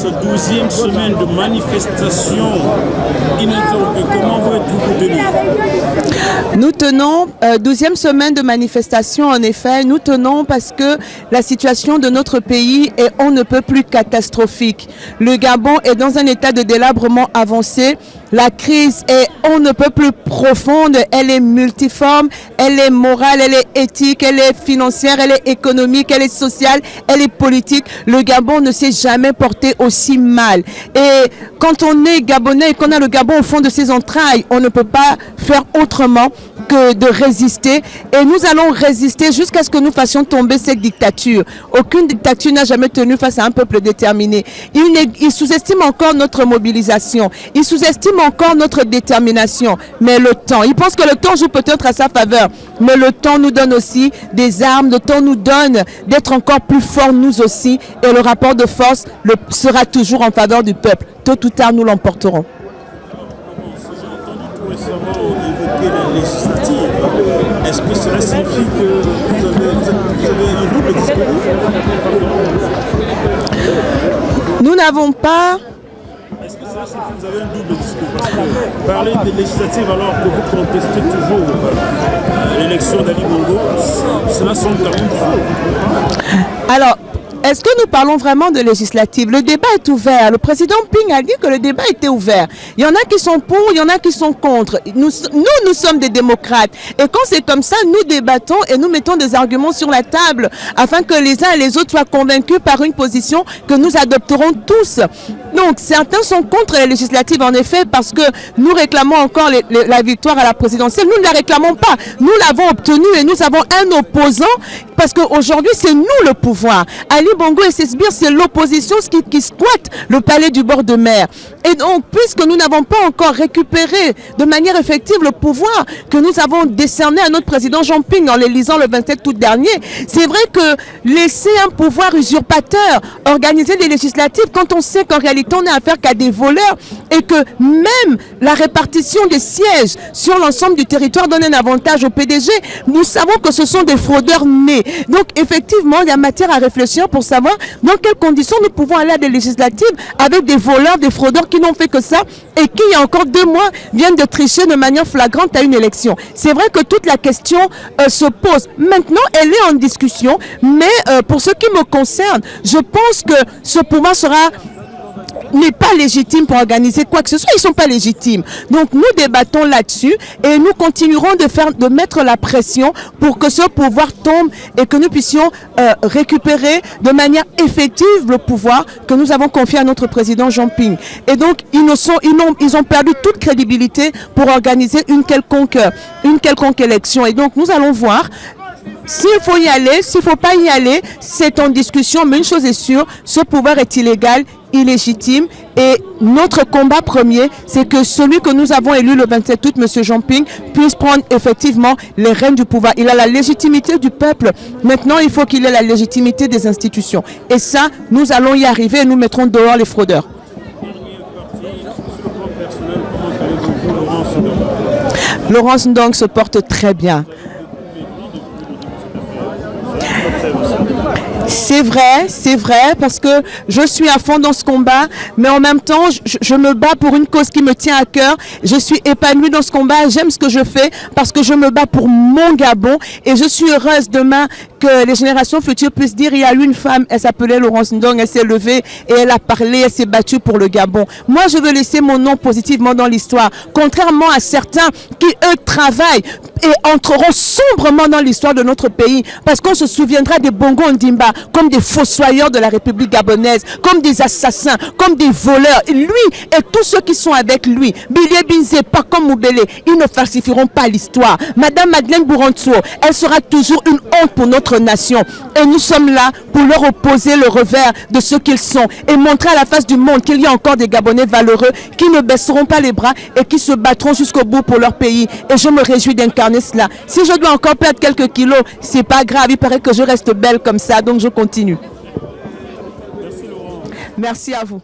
ce 12e semaine de manifestation ininterrompue, comment vous êtes-vous tenu? Nous tenons, 12e semaine de manifestation, en effet, nous tenons parce que la situation de notre pays est on ne peut plus catastrophique. Le Gabon est dans un état de délabrement avancé. La crise est on ne peut plus profonde, elle est multiforme, elle est morale, elle est éthique, elle est financière, elle est économique, elle est sociale, elle est politique. Le Gabon ne s'est jamais porté aussi mal. Et quand on est Gabonais et qu'on a le Gabon au fond de ses entrailles, on ne peut pas faire autrement que de résister. Et nous allons résister jusqu'à ce que nous fassions tomber cette dictature. Aucune dictature n'a jamais tenu face à un peuple déterminé. Il sous-estime encore notre mobilisation. Il sous-estime encore notre détermination. Mais le temps, il pense que le temps joue peut-être à sa faveur. Mais le temps nous donne aussi des armes. Le temps nous donne d'être encore plus forts nous aussi. Et le rapport de force sera toujours en faveur du peuple. Tôt ou tard, nous l'emporterons. La législative. Est-ce que cela signifie que vous avez un double discours? Nous n'avons pas... Est-ce que cela signifie que vous avez un double discours? Parce que parler des législatives alors que vous contestez toujours l'élection d'Ali Bongo, cela semble quand même faux. Alors, est-ce que nous parlons vraiment de législative? Le débat est ouvert. Le président Ping a dit que le débat était ouvert. Il y en a qui sont pour, il y en a qui sont contre. Nous sommes des démocrates. Et quand c'est comme ça, nous débattons et nous mettons des arguments sur la table afin que les uns et les autres soient convaincus par une position que nous adopterons tous. Donc, certains sont contre les législatives, en effet, parce que nous réclamons encore la victoire à la présidentielle. Nous ne la réclamons pas. Nous l'avons obtenue et nous avons un opposant parce qu'aujourd'hui, c'est nous le pouvoir. Ali Bongo et ses sbires, c'est l'opposition qui squatte le palais du bord de mer. Et donc, puisque nous n'avons pas encore récupéré de manière effective le pouvoir que nous avons décerné à notre président Jean Ping en l'élisant le 27 août dernier, c'est vrai que laisser un pouvoir usurpateur organiser des législatives quand on sait qu'en réalité on n'a affaire qu'à des voleurs et que même la répartition des sièges sur l'ensemble du territoire donne un avantage au PDG, nous savons que ce sont des fraudeurs nés. Donc effectivement, il y a matière à réfléchir pour savoir dans quelles conditions nous pouvons aller à des législatives avec des voleurs, des fraudeurs qui n'ont fait que ça et qui, il y a encore 2 mois, viennent de tricher de manière flagrante à une élection. C'est vrai que toute la question se pose. Maintenant, elle est en discussion, mais pour ce qui me concerne, je pense que ce pouvoir n'est pas légitime pour organiser quoi que ce soit. Ils ne sont pas légitimes. Donc nous débattons là-dessus et nous continuerons de mettre la pression pour que ce pouvoir tombe et que nous puissions récupérer de manière effective le pouvoir que nous avons confié à notre président Jean Ping. Et donc ils ont perdu toute crédibilité pour organiser une quelconque élection. Et donc nous allons voir. S'il faut y aller, s'il ne faut pas y aller, c'est en discussion, mais une chose est sûre, ce pouvoir est illégal, illégitime, et notre combat premier, c'est que celui que nous avons élu le 27 août, M. Jean Ping, puisse prendre effectivement les rênes du pouvoir. Il a la légitimité du peuple, maintenant il faut qu'il ait la légitimité des institutions. Et ça, nous allons y arriver et nous mettrons dehors les fraudeurs. Laurence Ndong se porte très bien. C'est vrai, parce que je suis à fond dans ce combat, mais en même temps, je me bats pour une cause qui me tient à cœur. Je suis épanouie dans ce combat, j'aime ce que je fais, parce que je me bats pour mon Gabon, et je suis heureuse demain que les générations futures puissent dire il y a eu une femme, elle s'appelait Laurence Ndong, elle s'est levée et elle a parlé, elle s'est battue pour le Gabon. Moi, je veux laisser mon nom positivement dans l'histoire, contrairement à certains qui, eux, travaillent et entreront sombrement dans l'histoire de notre pays, parce qu'on se souviendra des Bongo Ondimba comme des fossoyeurs de la République gabonaise, comme des assassins, comme des voleurs. Et lui et tous ceux qui sont avec lui, Bilie Binze, pas comme Moubele, ils ne falsifieront pas l'histoire. Madame Madeleine Bourantou, elle sera toujours une honte pour notre nation. Et nous sommes là pour leur opposer le revers de ce qu'ils sont et montrer à la face du monde qu'il y a encore des Gabonais valeureux qui ne baisseront pas les bras et qui se battront jusqu'au bout pour leur pays. Et je me réjouis d'incarner cela. Si je dois encore perdre quelques kilos, c'est pas grave. Il paraît que je reste belle comme ça, donc je continue. Merci à vous.